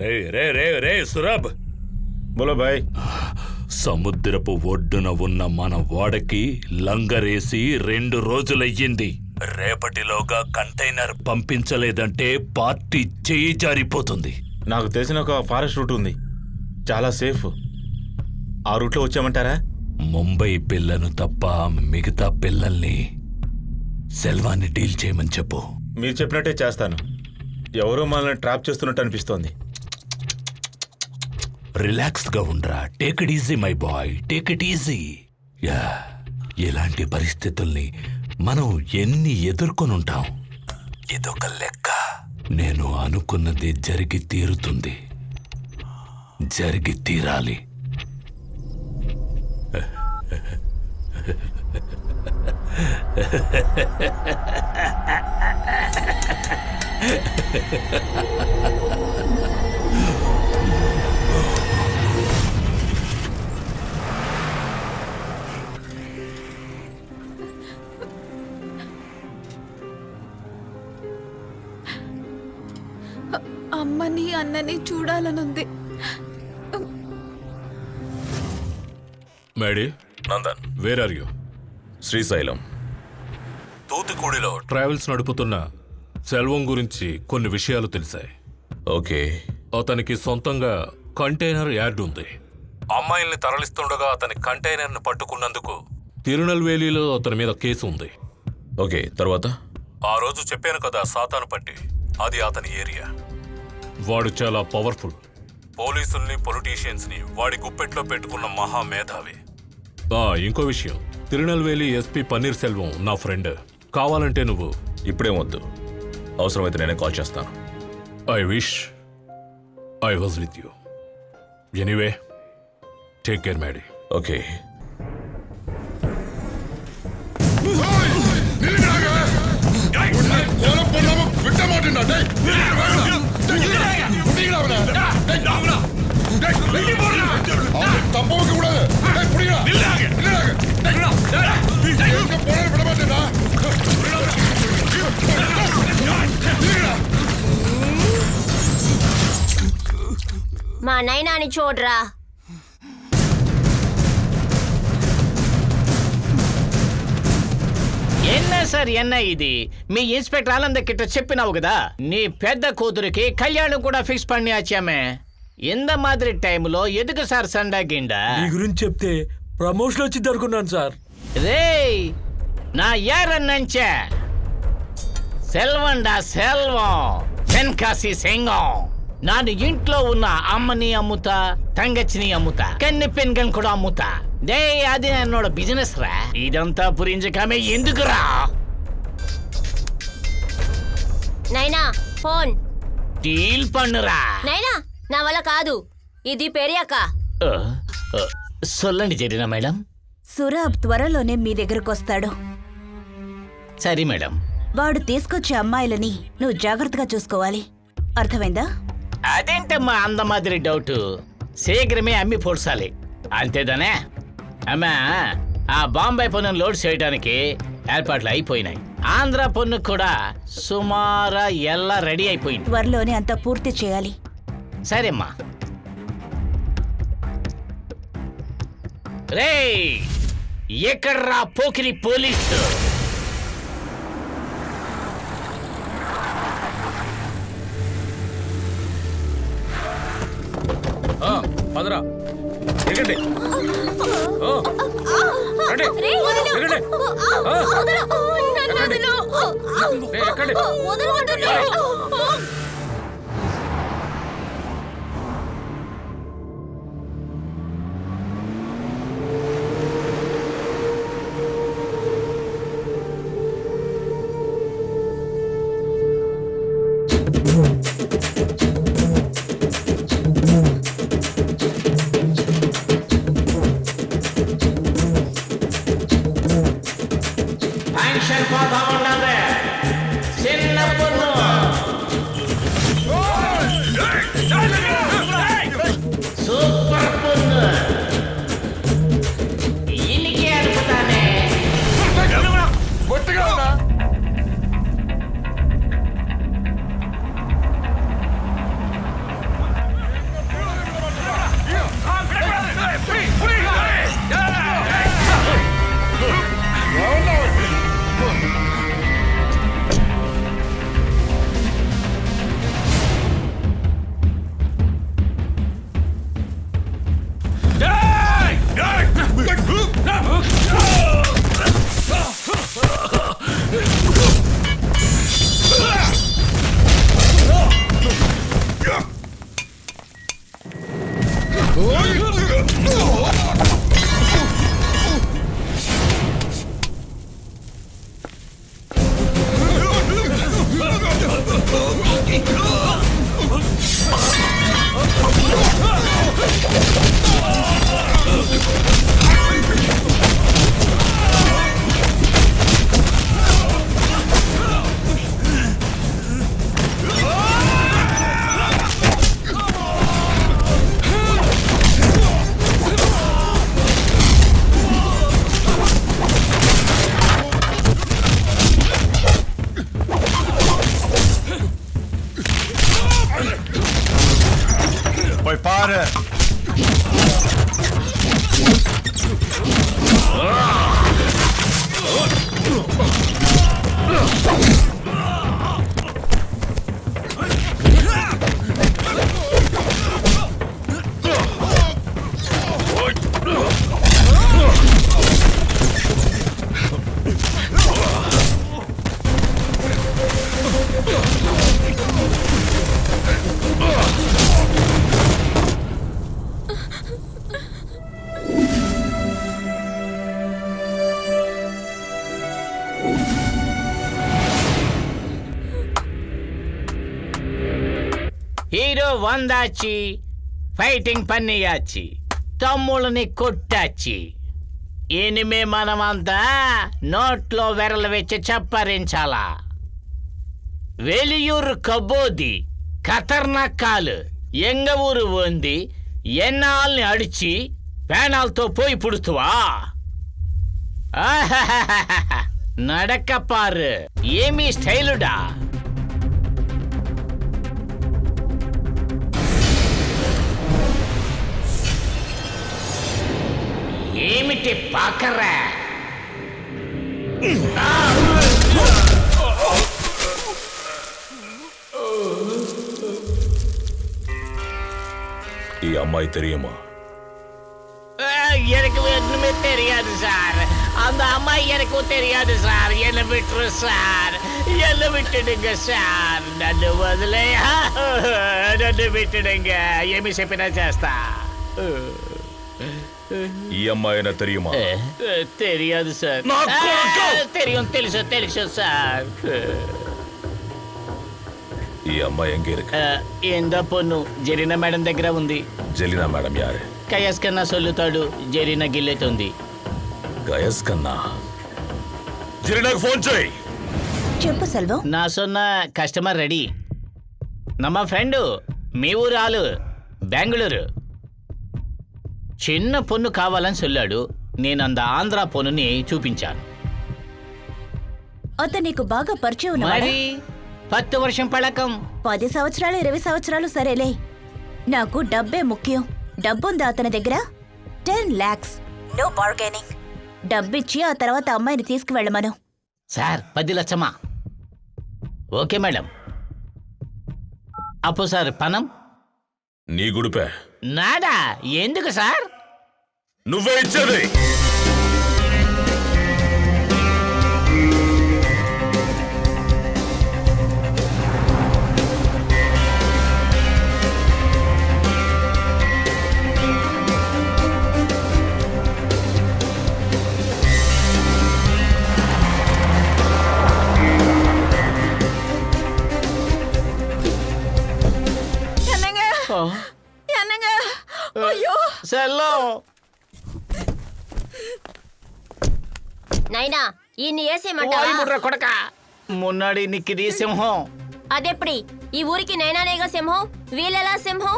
రే రే రే రే సురబ్, బోలో భాయ్. సముద్రపు ఒడ్డున ఉన్న మన ఓడకి లంగరేసి 2 రోజులయ్యింది. రేపటిలోగా కంటైనర్ పంపించలేదంటే పార్టీ చేయి జారిపోతుంది. నాకు తెలిసిన ఒక ఫారెస్ట్ రూట్ ఉంది, చాలా సేఫ్. ఆ రూట్లో వచ్చామంటారా? ముంబై పిల్లను తప్ప మిగతా పిల్లల్ని సెల్వాన్ని డీల్ చేయమని చెప్పు. మీరు చెప్పినట్టే చేస్తాను. ఎవరో మనల్ని ట్రాప్ చేస్తున్నట్టు అనిపిస్తోంది. రిలాక్స్గా ఉండరా. Take it easy my boy, take it easy. Yeah, ఇలాంటి పరిస్థితుల్ని మనం ఎన్ని ఎదుర్కొని ఉంటాం. ఇదొక లెక్క. నేను అనుకున్నది జరిగి తీరుతుంది, జరిగి తీరాలి. అమ్మని అన్నని చూడాలనుంది. మేడీ, Nandan, where are you? Srisailam. తూతుకుడిలో ట్రావెల్స్ నడుపుతున్న సెల్వం గురించి కొన్ని విషయాలు తెలిసాయి. ఓకే. అతనికి సొంతంగా కంటైనర్ యార్డ్ ఉంది. అమ్మాయిల్ని తరలిస్తుండగా అతని కంటైనర్ను పట్టుకున్నందుకు తిరునల్వేలిలో అతని మీద కేసు ఉంది. ఓకే, తర్వాత? ఆ రోజు చెప్పాను కదా, సాతాను పట్టి, అది అతని ఏరియా. వాడు చాలా పవర్ఫుల్. పోలీసుల్ని, పొలిటీషియన్స్ ని వాడి గుప్పెట్లో పెట్టుకున్న మహామేధావి. ఇంకో విషయం, తిరునల్వేలి ఎస్పీ పన్నీర్ సెల్వం నా ఫ్రెండ్. కావాలంటే నువ్వు ఇప్పుడేం వద్దు, అవసరమైతే నేనే కాల్ చేస్తాను. I wish I was with you. Anyway, take care మేడీ. Okay. మా నైనాని చూడరా. ఎన్నా సార్ ఎన్నా ఇది? మీ ఇన్స్పెక్టర్ ఆనంద్ కిட்ட చెప్పినావు కదా, నీ పెద్ద కూతురికి కళ్యాణం కూడా ఫిక్స్ పని వచ్చామే. ఇంత మాదిరి టైంలో ఎదుగు సార్ సండాగిండా? మీ గురించి చెప్తే ప్రమోషన్ వచ్చింది అనుకున్నాను సార్. రేయ్, నా యారన్నంచే సెల్వండా సెల్వం సెన్కాసి సెంగం. నాను ఇంట్లో ఉన్న అమ్మని అమ్ముతా, తంగచ్చిని అమ్ముతా, కన్ని పెన్గన్ కూడా అమ్ముతా. డే, అది నన్నోడ బిజినెస్ రా. ఇదంతా పురించకమే ఎందుకురా? నైనా ఫోన్. డీల్ పన్నురా. నైనా, నా వల్ల కాదు, ఇది పెరియాక. సొల్లండి జరినా మేడం. సురబ్ త్వరలోనే మీ దగ్గరకొస్తాడు. సరే మేడం. వాడు తీసుకొచ్చే అమ్మాయిలని నువ్వు జాగ్రత్తగా చూసుకోవాలి, అర్థమైందా? అదేంటమ్మా అంద మాదిరి డౌట్? శీఘ్రమే అమ్మి పొడ్చాలి, అంతేదానే? అమ్మా, ఆ బాంబాయి పన్ను లోడ్ చేయడానికి ఏర్పాట్లు అయిపోయినాయి. ఆంధ్ర పన్ను కూడా సుమారు ఎలా రెడీ అయిపోయింది. త్వరలోనే అంతా పూర్తి చేయాలి. సరేమ్మా. రేయ్, ఎక్కడ్రా పోకిరి పోలీసు? పదరా, ఎక్కండి. చిన్న పొన్ను సార్ హీరో వందాచి ఫైటింగ్ పన్నియాచి తమ్ముళ్ళని కొట్టాచి ఇనిమే మనమంతా నోట్లో వెరలు వెచ్చి చప్పరించాలా వెలియూరు కబోది ఖతర్నాకాలు ఎంగ ఊరు వంది ఎన్నాల్ని అడిచి పేనాలతో పోయి పుడుతువా నడక పారు ఏమీ స్టైలుడా ఏమిటి పాకరా ఈ అమ్మాయి தெரியுமா? எனக்கு ஒண்ணுமே தெரியாது சார் அந்த அம்மா எனக்கும் தெரியாது சார் என்ன விட்டுரு சார் என்ன விட்டுடுங்க சார் నన్ను వదిలే నన్ను విட்டுடுங்க ఏమి చెప్పినా చేస్తా ఈ అమ్మాయినా தெரியுமா? తెలియదు సార్ తెలుసు తెలుసు సార్ ఈ అమ్మాయి எங்க இருக்கு? ఎంత పొన్ను జరీనా మేడం దగ్గర ఉంది. జెలినా మేడం యారు? కయాస్ కన్నా సొల్లుతాడు జరీనా గిల్లెతుంది. గయస్ కన్నా జెలినాకు ఫోన్ చేయి. చెప్పు సెల్వం. నా సొన్న కస్టమర్ రెడీ. నమ్మ ఫ్రెండు మీ ఊరు ఆలు బెంగళూరు చిన్న పొన్ను కావాలని సొల్లాడు. నేను అంద ఆంధ్ర పొన్నుని చూపించాను. అతను నీకు బాగా పరిచయం ఉన్నవాడా? మరి 10 వర్షం పழக்கம். 10 సంవత్సరాలు 20 సంవత్సరాలు సరేలే, నాకు డబ్బే ముఖ్యం. డబ్బుందా అతని దగ్గర? 10 lakhs. No bargaining. డబ్బిచ్చి ఆ తర్వాత అమ్మాయిని తీసుకువెళ్ళమను. సార్ 10 లక్షమా? Okay madam. అప్పు సార్ పనం నీ గుడిపే. నాడా? ఎందుకు సార్? నువ్వే ఇచ్చేది. సెల్లం నైనా ఈ ఏసేమంటావా? కొడక మున్నాడి నిక్కిది సింహం. అదెప్పటి? ఈ ఊరికి నైనానేగా సింహం, వీళ్ళెలా సింహం?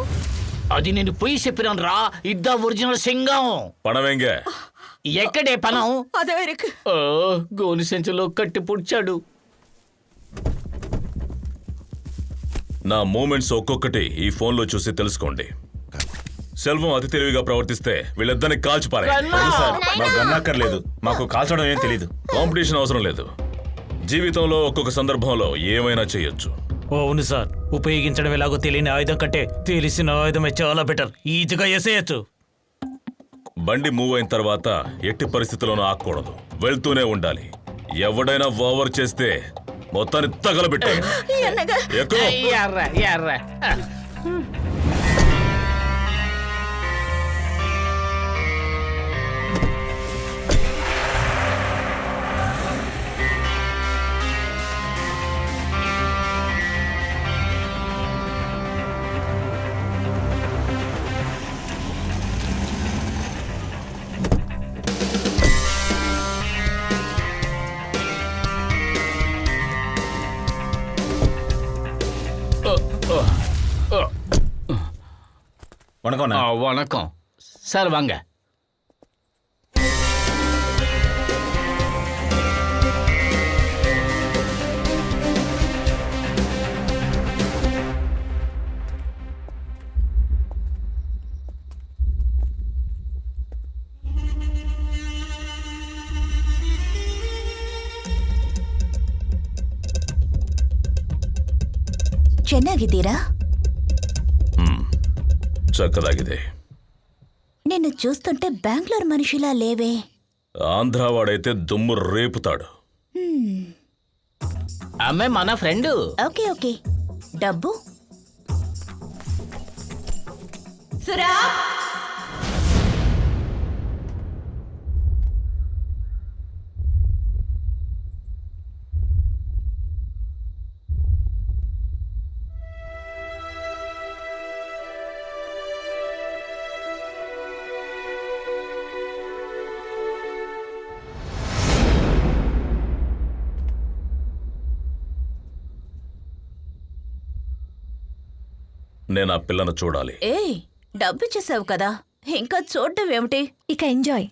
అది నేను పోయి చెప్పినాను రా. ఇద్ద ఒరిజినల్ సింగం. పణవెంగ ఎక్కడే పనం? ఓ, గోని సంచులో కట్టి పుడ్చాడు. నా మూమెంట్స్ ఒక్కొక్కటి ఈ ఫోన్లో చూసి తెలుసుకోండి. సెల్వం అతి తెలివిగా ప్రవర్తిస్తే వీళ్ళిద్దరిని కాల్చిపారే. మాకు గన్నక్కర్లేదు, మాకు కాల్చడం ఏం తెలీదు. కాంపిటీషన్ అవసరం లేదు. జీవితంలో ఒక్కొక్క సందర్భంలో ఏమైనా చేయొచ్చు. అవును సార్, ఉపయోగించడం ఎలాగో తెలియని ఆయుధం కంటే తెలిసిన ఆయుధమే చాలా బెటర్. ఈజీగా వేసేయచ్చు. బండి మూవ్ అయిన తర్వాత ఎట్టి పరిస్థితుల్లోనూ ఆగకూడదు, వెళ్తూనే ఉండాలి. ఎవడైనా ఓవర్ చేస్తే మొత్తాన్ని తగలబెట్టే. ఎక్కువ ఎర్ర ఎర్ర వణకం. வணக்கம் சார், வாங்க. ಚೆನ್ನಾಗಿದ್ದೀರಾ? చక్కదాಗಿದೆ. నిన్ను చూస్తుంటే బెంగళూరు మనిషిలా లేవే. ఆంధ్రావాడైతే దుమ్ము రేపుతాడు. ఆమె మన ఫ్రెండ్. Okay okay. డబ్బు? సురా, నేను ఆ పిల్లను చూడాలి. ఏయ్, డబ్బు ఇచ్చేసావు కదా, ఇంకా చూడటం ఏమిటి? ఇక enjoy.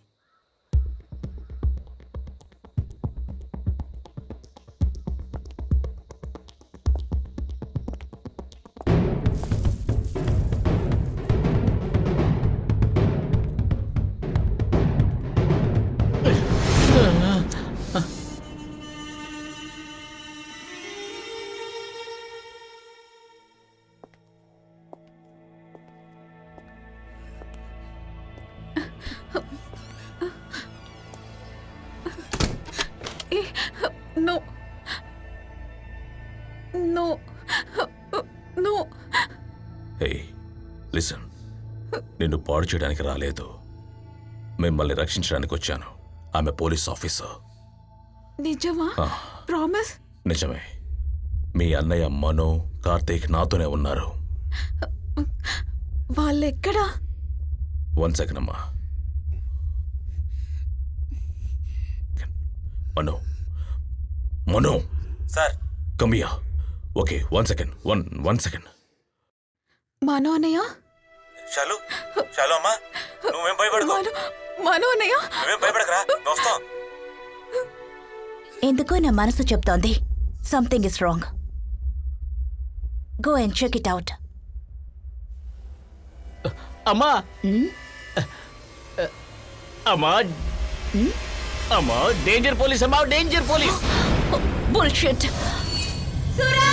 No. No. No. Hey listen, నిన్ను పాడు చేయడానికి రాలేదు, మిమ్మల్ని రక్షించడానికి వచ్చాను. ఆమె పోలీస్ ఆఫీసర్. నిజమా? ప్రామిస్? నిజమే. మీ అన్నయ్య మనో, కార్తీక్ నాతోనే ఉన్నారు. వాళ్ళెక్కడా? 1 సెకండ్ అమ్మా. మనో సార్, కమియా. Okay, 1 second. 1 సెకండ్. మనో అన్నయ్య? చాలు చాలు అమ్మా, నువ్వేం భయపడకు. మనో అన్నయ్య? నువ్వేం భయపడకరా, నువ్వు వస్తాం. ఎందుకో నా మనసు చెప్తోంది something is wrong. Go and check it out. అమ్మా అమ్మా అమ్మా, డేంజర్ పోలీస్ అమ్మా, డేంజర్ పోలీస్. బుల్షిట్. సురా!